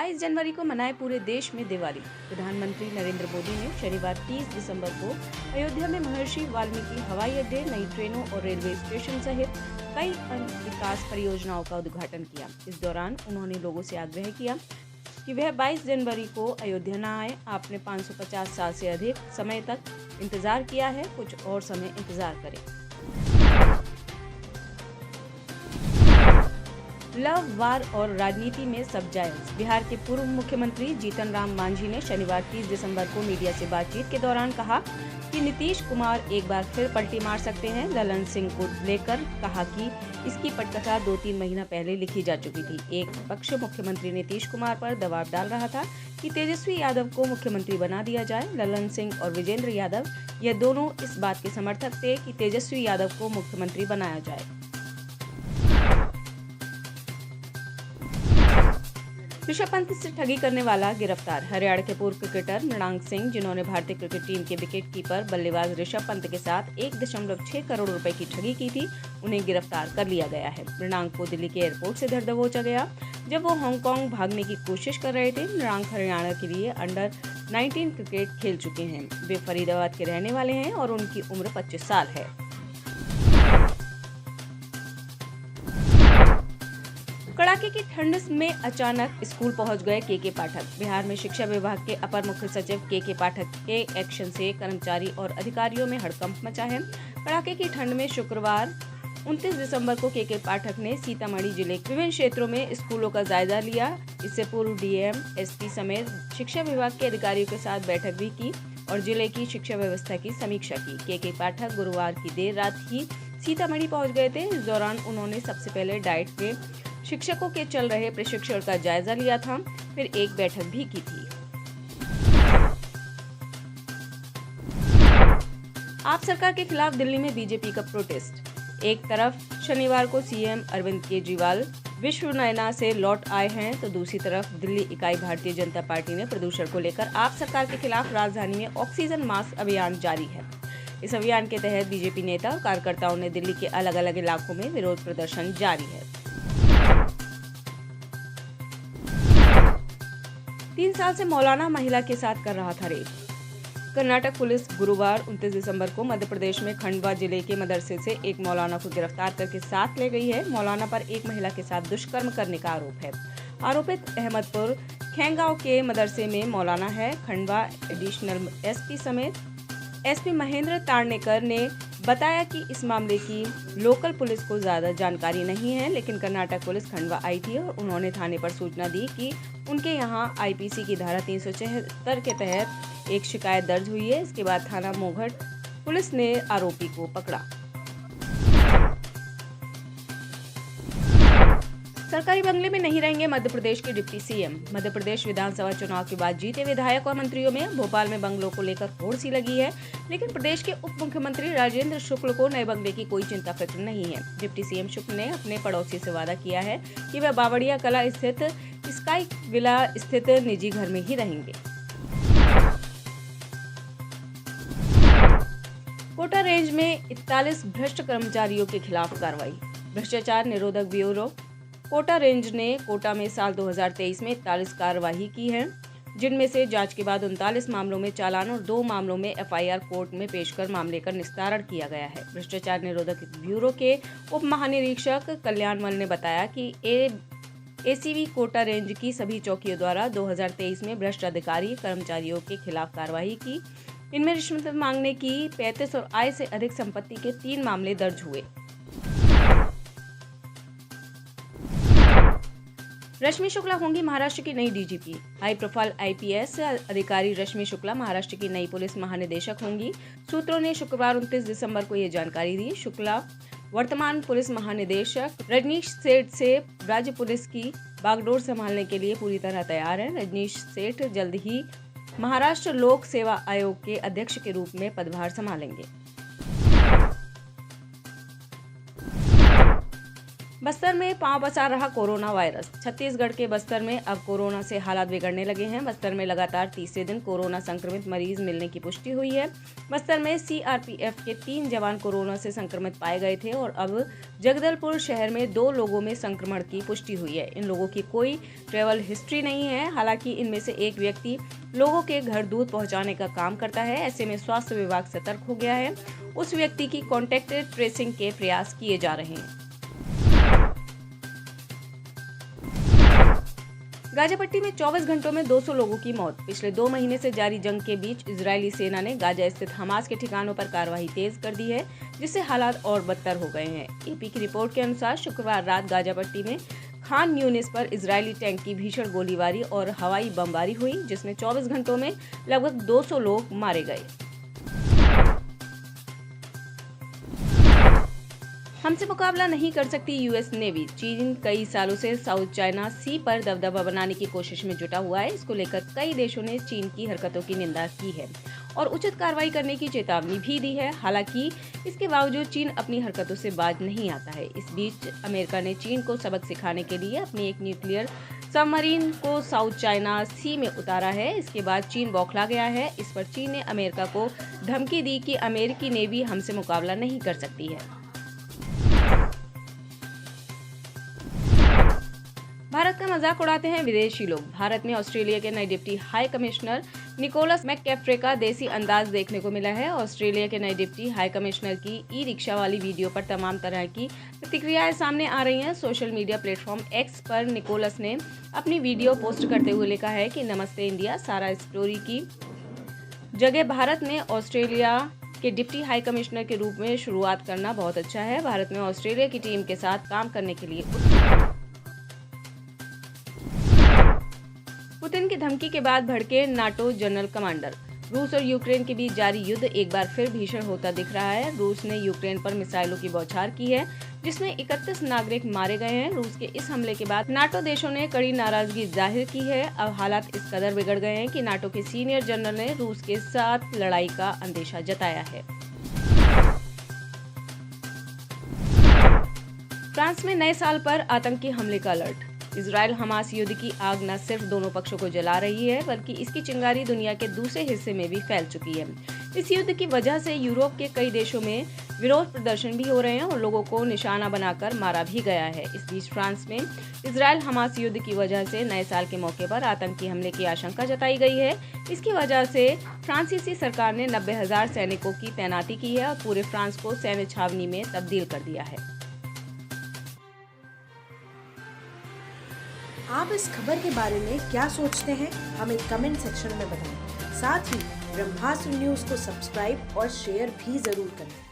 22 जनवरी को मनाए पूरे देश में दिवाली। प्रधानमंत्री नरेंद्र मोदी ने शनिवार 30 दिसंबर को अयोध्या में महर्षि वाल्मीकि हवाई अड्डे, नई ट्रेनों और रेलवे स्टेशन सहित कई अन्य विकास परियोजनाओं का उद्घाटन किया। इस दौरान उन्होंने लोगों से आग्रह किया कि वह 22 जनवरी को अयोध्या न आए। आपने 550 साल से अधिक समय तक इंतजार किया है, कुछ और समय इंतजार करें। लव, वार और राजनीति में सब जायज। बिहार के पूर्व मुख्यमंत्री जीतन राम मांझी ने शनिवार 30 दिसंबर को मीडिया से बातचीत के दौरान कहा कि नीतीश कुमार एक बार फिर पलटी मार सकते हैं। ललन सिंह को लेकर कहा कि इसकी पटकथा 2-3 महीना पहले लिखी जा चुकी थी। एक पक्ष मुख्यमंत्री नीतीश कुमार पर दबाव डाल रहा था कि तेजस्वी यादव को मुख्यमंत्री बना दिया जाए। ललन सिंह और विजेंद्र यादव यह दोनों इस बात के समर्थक थे कि तेजस्वी यादव को मुख्यमंत्री बनाया जाए। ऋषभ पंत से ठगी करने वाला गिरफ्तार। हरियाणा के पूर्व क्रिकेटर मृणांक सिंह, जिन्होंने भारतीय क्रिकेट टीम के विकेट कीपर बल्लेबाज ऋषभ पंत के साथ 1.6 करोड़ रुपए की ठगी की थी, उन्हें गिरफ्तार कर लिया गया है। मृणांक को दिल्ली के एयरपोर्ट से धर दबोचा गया जब वो हांगकांग भागने की कोशिश कर रहे थे। मृणांक हरियाणा के लिए अंडर 19 क्रिकेट खेल चुके हैं। वे फरीदाबाद के रहने वाले हैं और उनकी उम्र 25 साल है। कड़ाके की ठंड में अचानक स्कूल पहुंच गए के पाठक। बिहार में शिक्षा विभाग के अपर मुख्य सचिव के पाठक के एक्शन से कर्मचारी और अधिकारियों में हड़कंप मचा है। कड़ाके की ठंड में शुक्रवार 29 दिसंबर को के पाठक ने सीतामढ़ी जिले के विभिन्न क्षेत्रों में स्कूलों का जायजा लिया। इससे पूर्व डीएम, एसपी समेत शिक्षा विभाग के अधिकारियों के साथ बैठक भी की और जिले की शिक्षा व्यवस्था की समीक्षा की। के पाठक गुरुवार की देर रात ही सीतामढ़ी पहुंच गए थे। इस दौरान उन्होंने सबसे पहले डाइट में शिक्षकों के चल रहे प्रशिक्षण का जायजा लिया था, फिर एक बैठक भी की थी। आप सरकार के खिलाफ दिल्ली में बीजेपी का प्रोटेस्ट। एक तरफ शनिवार को सीएम अरविंद केजरीवाल विश्व नयना से लौट आए हैं, तो दूसरी तरफ दिल्ली इकाई भारतीय जनता पार्टी ने प्रदूषण को लेकर आप सरकार के खिलाफ राजधानी में ऑक्सीजन मास्क अभियान जारी है। इस अभियान के तहत बीजेपी नेता और कार्यकर्ताओं ने दिल्ली के अलग अलग इलाकों में विरोध प्रदर्शन जारी है। 3 साल से मौलाना महिला के साथ कर रहा था रेप। कर्नाटक पुलिस गुरुवार 29 दिसंबर को मध्य प्रदेश में खंडवा जिले के मदरसे से एक मौलाना को गिरफ्तार करके साथ ले गई है। मौलाना पर एक महिला के साथ दुष्कर्म करने का आरोप है। आरोपित अहमदपुर खेंगांव के मदरसे में मौलाना है। खंडवा एडिशनल एसपी समेत एसपी महेंद्र तारनेकर ने बताया कि इस मामले की लोकल पुलिस को ज्यादा जानकारी नहीं है, लेकिन कर्नाटक पुलिस खंडवा आई थी और उन्होंने थाने पर सूचना दी कि उनके यहां आईपीसी की धारा 376 के तहत एक शिकायत दर्ज हुई है। इसके बाद थाना मोघट पुलिस ने आरोपी को पकड़ा। सरकारी बंगले में नहीं रहेंगे मध्य प्रदेश के डिप्टी सीएम। मध्य प्रदेश विधानसभा चुनाव के बाद जीते विधायक और मंत्रियों में भोपाल में बंगलों को लेकर होड़ सी लगी है, लेकिन प्रदेश के उप मुख्यमंत्री राजेंद्र शुक्ल को नए बंगले की कोई चिंता फिक्र नहीं है। डिप्टी सीएम शुक्ल ने अपने पड़ोसी से वादा किया है कि वह बावड़िया कला स्थित स्काई विला स्थित निजी घर में ही रहेंगे। कोटा रेंज में 41 भ्रष्ट कर्मचारियों के खिलाफ कार्रवाई। भ्रष्टाचार निरोधक ब्यूरो कोटा रेंज ने कोटा में साल 2023 में 41 कार्रवाई की है, जिनमें से जांच के बाद 39 मामलों में चालान और 2 मामलों में एफआईआर कोर्ट में पेश कर मामले का निस्तारण किया गया है। भ्रष्टाचार निरोधक ब्यूरो के उप महानिरीक्षक कल्याणमल ने बताया कि एसीबी कोटा रेंज की सभी चौकियों द्वारा 2023 में भ्रष्ट अधिकारी कर्मचारियों के खिलाफ कार्रवाई की। इनमें रिश्वत मांगने की 35 और आय से अधिक संपत्ति के 3 मामले दर्ज हुए। रश्मि शुक्ला होंगी महाराष्ट्र की नई डीजीपी। हाई प्रोफाइल आईपीएस अधिकारी रश्मि शुक्ला महाराष्ट्र की नई पुलिस महानिदेशक होंगी। सूत्रों ने शुक्रवार 29 दिसंबर को ये जानकारी दी। शुक्ला वर्तमान पुलिस महानिदेशक रजनीश सेठ से राज्य पुलिस की बागडोर संभालने के लिए पूरी तरह तैयार है। रजनीश सेठ जल्द ही महाराष्ट्र लोक सेवा आयोग के अध्यक्ष के रूप में पदभार संभालेंगे। बस्तर में पांव पसार रहा कोरोना वायरस। छत्तीसगढ़ के बस्तर में अब कोरोना से हालात बिगड़ने लगे हैं। बस्तर में लगातार तीसरे दिन कोरोना संक्रमित मरीज मिलने की पुष्टि हुई है। बस्तर में सीआरपीएफ के 3 जवान कोरोना से संक्रमित पाए गए थे और अब जगदलपुर शहर में 2 लोगों में संक्रमण की पुष्टि हुई है। इन लोगों की कोई ट्रैवल हिस्ट्री नहीं है। हालांकि इनमें से एक व्यक्ति लोगों के घर दूध पहुंचाने का काम करता है। ऐसे में स्वास्थ्य विभाग सतर्क हो गया है। उस व्यक्ति की कॉन्टैक्ट ट्रेसिंग के प्रयास किए जा रहे हैं। गाजापट्टी में 24 घंटों में 200 लोगों की मौत। पिछले 2 महीने से जारी जंग के बीच इजरायली सेना ने गाजा स्थित हमास के ठिकानों पर कार्रवाई तेज कर दी है, जिससे हालात और बदतर हो गए हैं। एपी की रिपोर्ट के अनुसार शुक्रवार रात गाजापट्टी में खान यूनिस पर इजरायली टैंक की भीषण गोलीबारी और हवाई बमबारी हुई, जिसमें 24 घंटों में लगभग 200 लोग मारे गए। हमसे मुकाबला नहीं कर सकती यूएस नेवी। चीन कई सालों से साउथ चाइना सी पर दबदबा बनाने की कोशिश में जुटा हुआ है। इसको लेकर कई देशों ने चीन की हरकतों की निंदा की है और उचित कार्रवाई करने की चेतावनी भी दी है। हालांकि इसके बावजूद चीन अपनी हरकतों से बाज नहीं आता है। इस बीच अमेरिका ने चीन को सबक सिखाने के लिए अपनी एक न्यूक्लियर सबमरीन को साउथ चाइना सी में उतारा है। इसके बाद चीन बौखला गया है। इस पर चीन ने अमेरिका को धमकी दी कि अमेरिकी नेवी हमसे मुकाबला नहीं कर सकती है। भारत का मजाक उड़ाते हैं विदेशी लोग। भारत में ऑस्ट्रेलिया के नए deputy high commissioner Nicholas McCaffrey का देसी अंदाज देखने को मिला है। ऑस्ट्रेलिया के नए डिप्टी हाई कमिश्नर की ई रिक्शा वाली वीडियो पर तमाम तरह की प्रतिक्रियाएं सामने आ रही हैं। सोशल मीडिया प्लेटफॉर्म एक्स पर निकोलस ने अपनी वीडियो पोस्ट करते हुए लिखा है कि नमस्ते इंडिया, सारा स्टोरी की जगह भारत में ऑस्ट्रेलिया के डिप्टी हाई कमिश्नर के रूप में शुरुआत करना बहुत अच्छा है। भारत में ऑस्ट्रेलिया की टीम के साथ काम करने के लिए पुतिन की धमकी के बाद भड़के नाटो जनरल कमांडर। रूस और यूक्रेन के बीच जारी युद्ध एक बार फिर भीषण होता दिख रहा है। रूस ने यूक्रेन पर मिसाइलों की बौछार की है, जिसमें 31 नागरिक मारे गए हैं। रूस के इस हमले के बाद नाटो देशों ने कड़ी नाराजगी जाहिर की है। अब हालात इस कदर बिगड़ गए हैं कि नाटो के सीनियर जनरल ने रूस के साथ लड़ाई का अंदेशा जताया है। फ्रांस में नए साल पर आतंकी हमले का अलर्ट। इजरायल हमास युद्ध की आग न सिर्फ दोनों पक्षों को जला रही है, बल्कि इसकी चिंगारी दुनिया के दूसरे हिस्से में भी फैल चुकी है। इस युद्ध की वजह से यूरोप के कई देशों में विरोध प्रदर्शन भी हो रहे हैं और लोगों को निशाना बनाकर मारा भी गया है। इस बीच फ्रांस में इजरायल हमास युद्ध की वजह से नए साल के मौके पर आतंकी हमले की आशंका जताई गई है। इसकी वजह से फ्रांसीसी सरकार ने 90,000 सैनिकों की तैनाती की है और पूरे फ्रांस को सैन्य छावनी में तब्दील कर दिया है। आप इस खबर के बारे में क्या सोचते हैं, हमें कमेंट सेक्शन में बताएं। साथ ही ब्रह्मास्त्र न्यूज को सब्सक्राइब और शेयर भी जरूर करें।